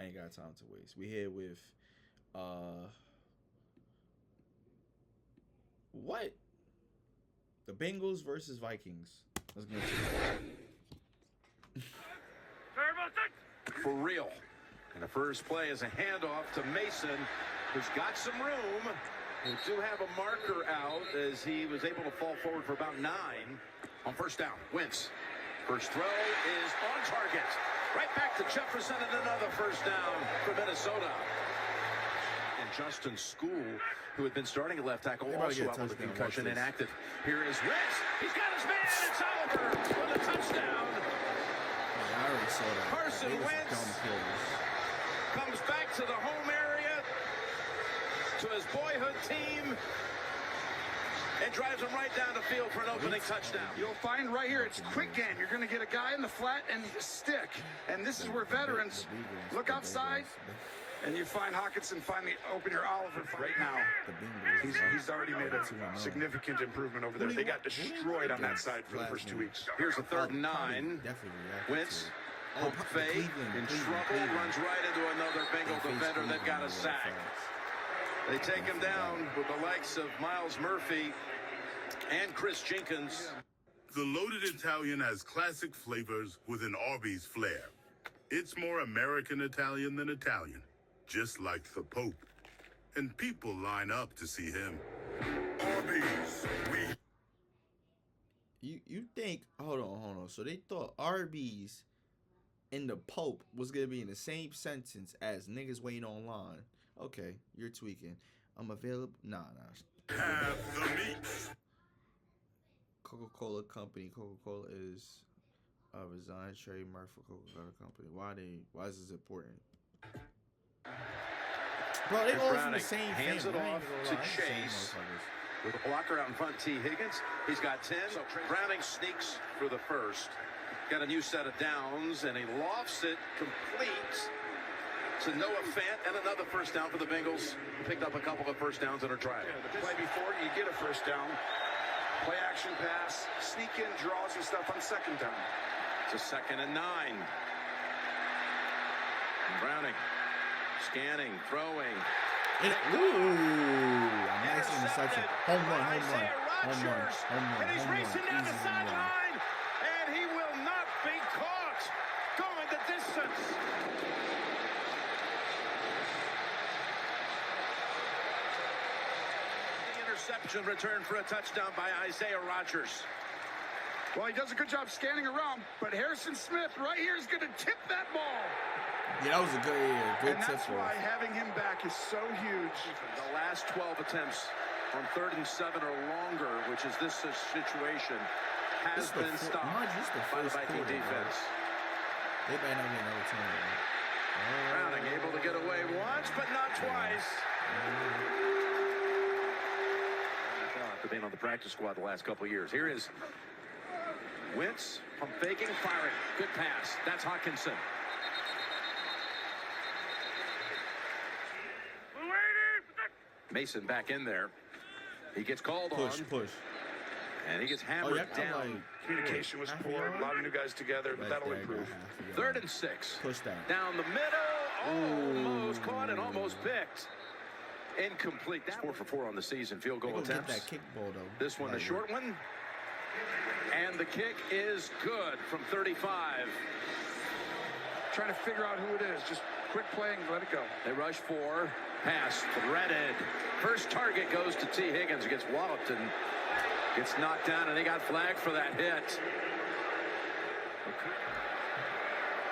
I ain't got time to waste. We here with what? The Bengals versus Vikings. Let's get into it. For real. And the first play is a handoff to Mason, who's got some room. We do have a marker out as he was able to fall forward for about 9 on first down. Wentz. First throw is on target. Right back to Jefferson and another first down for Minnesota. And Justin School, who had been starting at left tackle, also out with a concussion, inactive. Here is Wentz. He's got his man. It's Oliver with a touchdown. I already saw that. Carson Wentz comes back to the home area, to his boyhood team, and drives him right down the field for an opening touchdown. You'll find right here, it's quick game. You're going to get a guy in the flat and stick. And this is where veterans look outside, and you find Hawkinson finally opening Oliver right now. He's already made a significant improvement over there. They got destroyed on that side for the first 2 weeks. Here's a 3rd and 9. Wentz, pump fake, in trouble, runs right into another Bengal defender that got a sack. They take him down with the likes of Miles Murphy and Chris Jenkins. The loaded Italian has classic flavors with an Arby's flair. It's more American Italian than Italian, just like the Pope. And people line up to see him. Arby's, You think, hold on. So they thought Arby's and the Pope was going to be in the same sentence as niggas waiting online. Okay, you're tweaking. I'm available. Nah. have the meats. Coca-Cola Company. Coca-Cola is a resigned trademark for Coca-Cola Company. Why is this important? Bro, they all from the same hands family. it off to Chase. With a blocker out in front, T. Higgins. He's got 10. So Browning sneaks for the first. Got a new set of downs, and he lofts it complete to Noah Fant, and another first down for the Bengals. Picked up a couple of first downs in her drive. Yeah, the play before, you get a first down. Play action pass, sneak in, draws and stuff on 2nd down. It's a 2nd and 9. Browning scanning, throwing. Nice interception. Home run. And he's racing down the sideline, and he will not be caught. Going the distance. The interception returned for a touchdown by Isaiah Rodgers. Well, he does a good job scanning around, but Harrison Smith right here is going to tip that ball. Yeah, that was a good and tip that's for why us. having him back is so huge. The last 12 attempts on 3rd and 7 or longer, which is this situation, has been stopped by the Viking defense. They better not get another turnover. Browning able to get away once, but not twice. After being on the practice squad the last couple of years. Here is Wentz, pump faking, firing. Good pass. That's Hawkinson. Mason back in there. He gets called Push. And he gets hammered down. Communication was poor. A lot of new guys together, but that'll improve. 3rd and 6. Push that. Down the middle. Almost caught and almost picked. Incomplete. That's 4 for 4 on the season. Field goal attempts. That kick ball, though. This one, a short one. And the kick is good from 35. Trying to figure out who it is. Just quick play and let it go. They rush 4. Pass threaded. First target goes to T. Higgins. Gets walloped and gets knocked down, and they got flagged for that hit.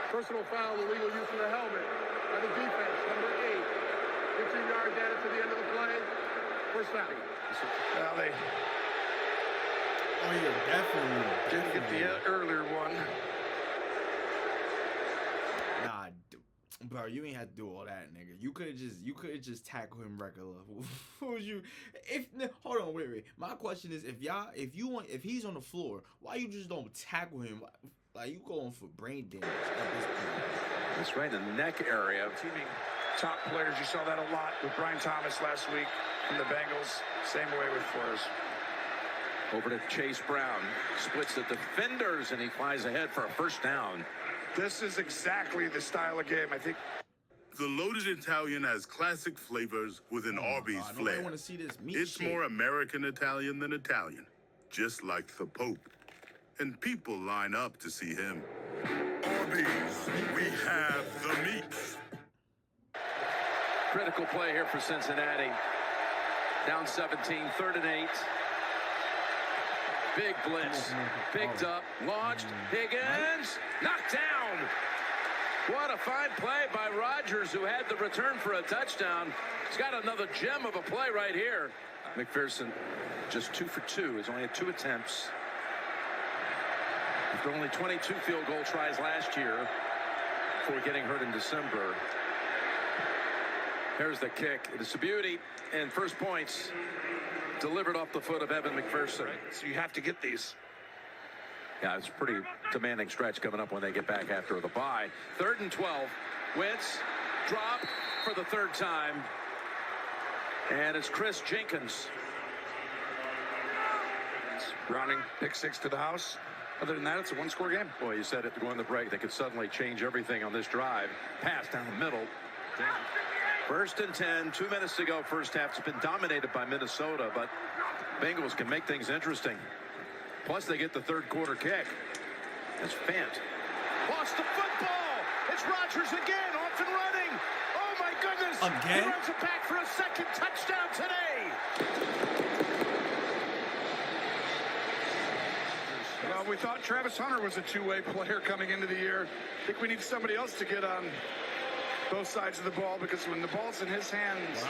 Personal foul, illegal use of the helmet by the defense, number 8. 15 yards added to the end of the play. First foul. Well, they Definitely. didn't get the earlier one. Nah, bro, you ain't had to do all that, nigga. You could have just tackled him regular. Who was you? Hold on, wait. My question is, if he's on the floor, why you just don't tackle him? Like, you going for brain damage at this point. That's right in the neck area. Teaming top players, you saw that a lot with Brian Thomas last week from the Bengals. Same way with Flores. Over to Chase Brown. Splits the defenders, and he flies ahead for a first down. This is exactly the style of game. I think The loaded Italian has classic flavors with an Arby's Nobody flair. want to see this meat It's shit. more American Italian than Italian, just like the Pope. And people line up to see him. Arby's, we have the meats. Critical play here for Cincinnati. Down 17, 3rd and 8. Big blitz. Picked up, launched. Higgins, knocked down. What a fine play by Rodgers, who had the return for a touchdown. He's got another gem of a play right here. McPherson just 2 for 2. He's only had 2 attempts. After only 22 field goal tries last year before getting hurt in December. Here's the kick. It's a beauty. And first points delivered off the foot of Evan McPherson. So you have to get these. Yeah, it's a pretty demanding stretch coming up when they get back after the bye. 3rd and 12. Wentz dropped for the 3rd time. And it's Chris Jenkins. Browning, pick 6 to the house. Other than that, it's a 1-score game. Boy, you said it going to break. They could suddenly change everything on this drive. Pass down the middle. 1st and 10, 2 minutes to go. First half. It's been dominated by Minnesota, but Bengals can make things interesting. Plus, they get the 3rd quarter kick. It's Fant. Lost the football. It's Rodgers again, off and running. Oh, my goodness. Again? He runs it back for a 2nd touchdown today. Well, we thought Travis Hunter was a two-way player coming into the year. I think we need somebody else to get on both sides of the ball, because when the ball's in his hands,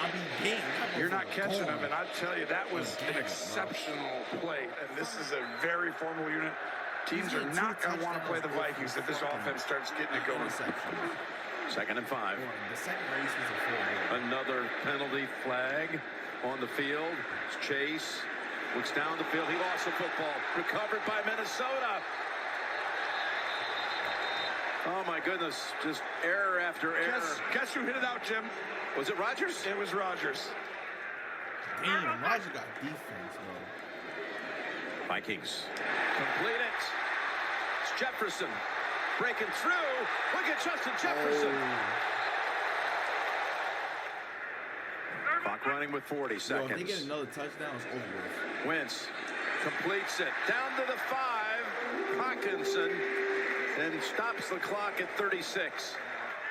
you're not catching him. And I tell you, that was an exceptional play. And this is a very formal unit. Teams are not going to want to play the Vikings if this offense starts getting it going. 2nd and 5. The second race was a 4. Another penalty flag on the field. It's Chase. Looks down the field. He lost the football. Recovered by Minnesota. Oh, my goodness. Just error after error. Guess who hit it out, Jim? Was it Rodgers? It was Rodgers. Damn, Rodgers got defense, bro. Vikings complete it. It's Jefferson breaking through. Look at Justin Jefferson. Clock running with 40 seconds. Yo, if they get another touchdown, it's over with. Wentz completes it down to the 5. Hawkinson and stops the clock at 36.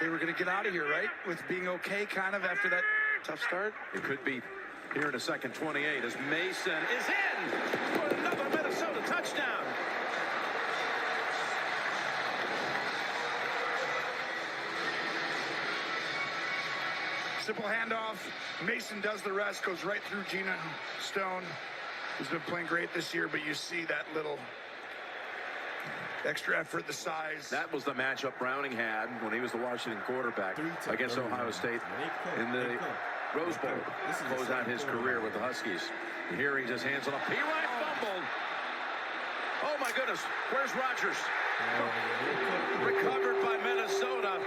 They were going to get out of here, right? With being okay kind of after that tough start. It could be here in a second. 28 as Mason is in for another Minnesota touchdown. Simple handoff. Mason does the rest, goes right through Gina Stone, who's been playing great this year, but you see that little extra effort, the size. That was the matchup Browning had when he was the Washington quarterback against Ohio State in the Rose Bowl. Closed out his career with the Huskies. And here he just hands it up. P-Ryan fumbled. Oh, my goodness. Where's Rodgers? Recovered by Minnesota.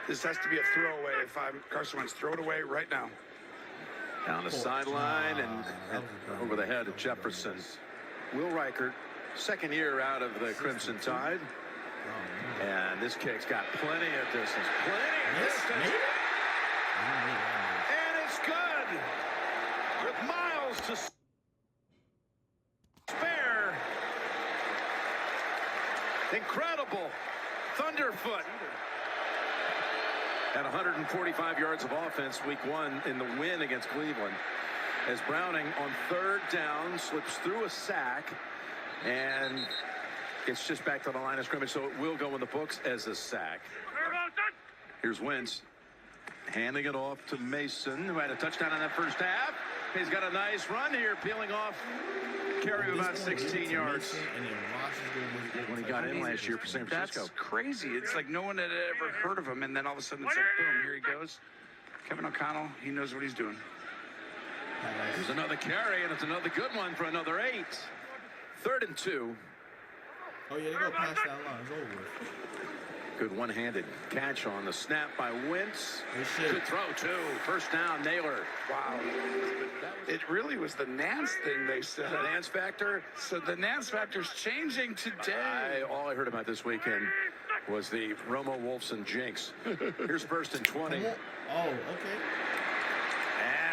This has to be a throwaway. If I'm Carson Wentz, throw it away right now. Down the sideline and over the head of Jefferson. Will Reichert, 2nd year out of the Crimson Tide. And this kick's got plenty of distance. Plenty of distance. And it's good. With miles to spare. Incredible. Thunderfoot. At 145 yards of offense week 1 in the win against Cleveland. As Browning on 3rd down slips through a sack, and it's just back to the line of scrimmage, so it will go in the books as a sack. Here's Wentz handing it off to Mason, who had a touchdown in that first half. He's got a nice run here, peeling off carry of about 16 yards. When he got in last year for San Francisco. That's crazy. It's like no one had ever heard of him, and then all of a sudden it's like, boom, here he goes. Kevin O'Connell, he knows what he's doing. There's another carry, and it's another good one for another 8. 3rd and 2. Oh, yeah, they go past that line. It's over with. Good one-handed catch on the snap by Wentz. Good Good throw, too. First down, Naylor. Wow. It really was the Nance thing they said. The Nance factor. So the Nance factor's changing today. All I heard about this weekend was the Romo Wolfson jinx. Here's first and 20. Oh, okay.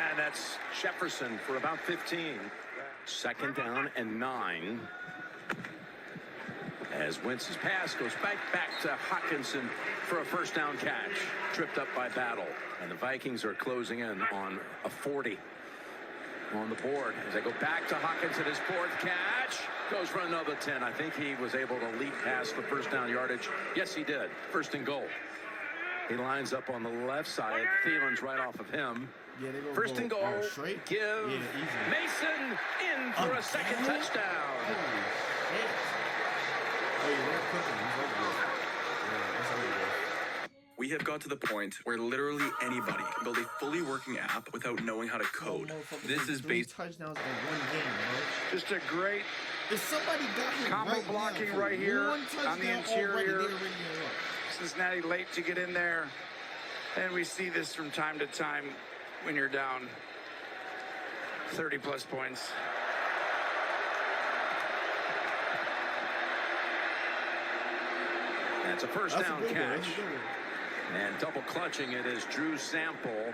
And that's Jefferson for about 15. Second down and 9. As Wentz's pass goes back to Hockenson for a first down catch. Tripped up by Battle. And the Vikings are closing in on a 40 on the board. As they go back to Hockenson, his fourth catch. Goes for another 10. I think he was able to leap past the first down yardage. Yes, he did. First and goal. He lines up on the left side. Thielen's right off of him. Yeah, First and goal. Straight. Give Yeah, Mason in for a second touchdown. Holy shit. Oh, yeah, they're cooking. It's over with. Yeah, it's over with. We have got to the point where literally anybody can build a fully working app without knowing how to code. This is three based. touchdowns in one game, bro. Just a great If somebody got him combo right blocking now for right here one on the touchdown interior. already, they're already up. Cincinnati late to get in there. And we see this from time to time when you're down 30-plus points. That's a first That's a down good one. catch. That's a good one. And double clutching it is Drew Sample.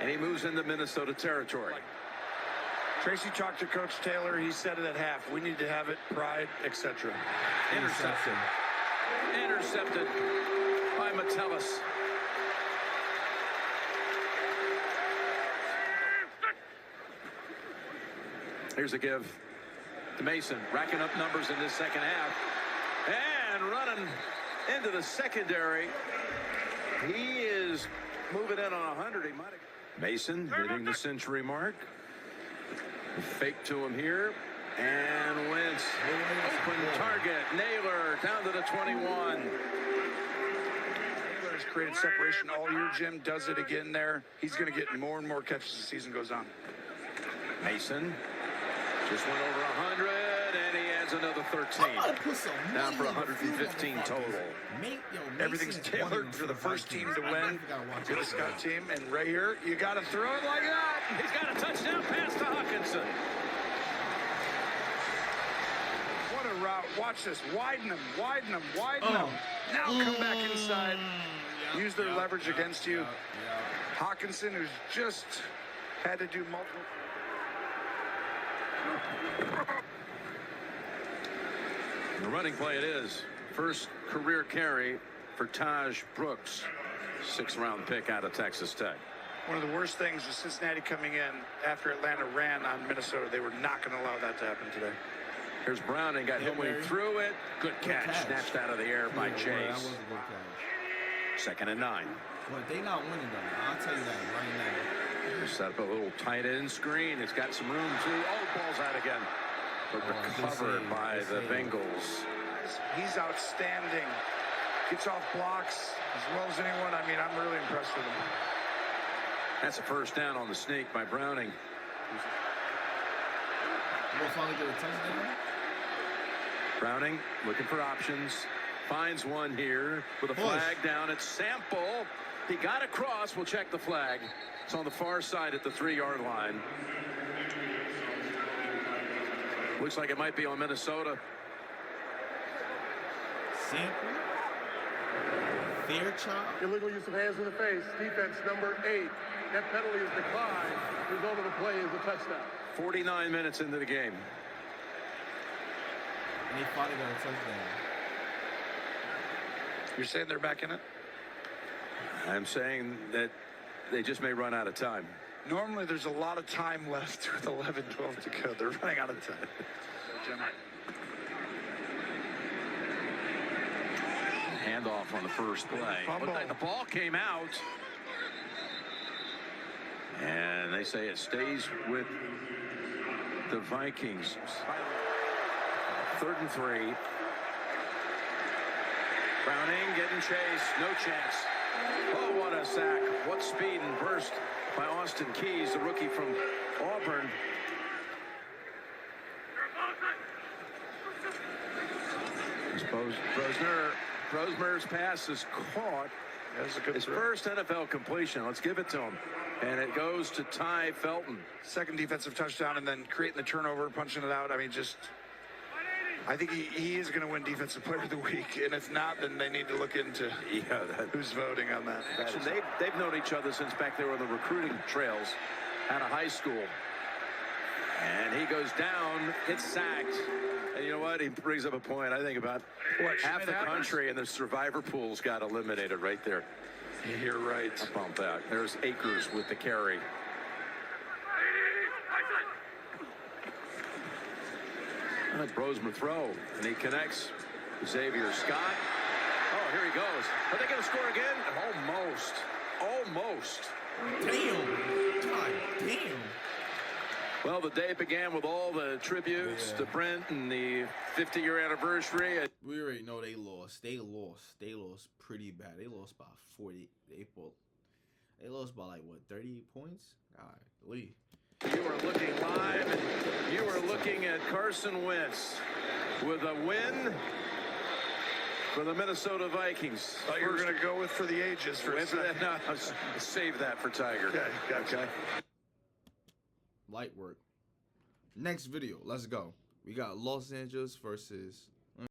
And he moves into Minnesota territory. Tracy talked to Coach Taylor. He said it at half. We need to have it, pride, etc. Intercepted. Intercepted by Metellus. Here's a give to Mason, racking up numbers in this second half. And running into the secondary. He is moving in on 100. He might have... Mason hitting the century mark. Fake to him here. And Wentz. Open target. Naylor down to the 21. Taylor has created separation all year. Jim does it again there. He's going to get more and more catches as the season goes on. Mason just went over 100, and he adds another 13. I'm gonna put some Down money for on the 115 field, total. Mason Everything's is tailored one for the first team to Vikings. I win. definitely gotta watch You're the out. scout team, and right here, you got to throw it like that. He's got a touchdown pass to Hockenson. What a route. Watch this. Widen them, widen them, widen them. Now come back inside. Use their leverage against you. Hockenson, who's just had to do multiple. The running play it is. First career carry for Taj Brooks. 6th-round pick out of Texas Tech. One of the worst things was Cincinnati coming in after Atlanta ran on Minnesota. They were not going to allow that to happen today. Here's Browning. Got him when he threw it. Good catch. Snatched out of the air by Yeah, that Chase. was a good catch. Second and 9. But they not winning though. I'll tell you that right now. Set up a little tight end screen. It's got some room too. Oh, ball's out again. But recovered by the Bengals. He's outstanding. Gets off blocks as well as anyone. I mean, I'm really impressed with him. That's a first down on the sneak by Browning. We'll finally get a touchdown. Browning looking for options. Finds one here with a flag down. It's Sample. He got across. We'll check the flag. It's on the far side at the 3-yard line. Looks like it might be on Minnesota. Sample. Fairchild. Illegal use of hands in the face. Defense number 8. That penalty is declined. Result of the play is a touchdown. 49 minutes into the game. And they finally got a touchdown. You're saying they're back in it? I'm saying that they just may run out of time. Normally, there's a lot of time left with 11, 12 to go. They're running out of time. Jim. Handoff on the first play. Fumble. Looked like the ball came out. And they say it stays with the Vikings. 3rd and 3. Browning getting chased. No chance. Oh, what a sack. What speed and burst by Austin Keys, the rookie from Auburn. Brosner Rosemer's pass is caught. That's a good His throw. first NFL completion. Let's give it to him. And it goes to Ty Felton. Second defensive touchdown, and then creating the turnover, punching it out. I mean, just, I think he is going to win Defensive Player of the Week. And if not, then they need to look into who's voting on that. Actually, they've known each other since back there on the recruiting trails out of high school. And he goes down, gets sacked. And you know what? He brings up a point. I think about half the country and the survivor pools got eliminated right there. You're right. How about that? There's Akers with the carry. And Brosmer throw, and he connects Xavier Scott. Oh, here he goes. Are they going to score again? Almost. Almost. Damn. God damn. Well, the day began with all the tributes to Brent and the 50-year anniversary. We already know they lost. They lost pretty bad. They lost by 40. They lost by like what, 30 points? Golly. You are looking live, and you are looking at Carson Wentz with a win for the Minnesota Vikings. Thought you were going to go with for the ages for a second. No, save that for Tiger. Okay, gotcha. Okay. Light work. Next video. Let's go. We got Los Angeles versus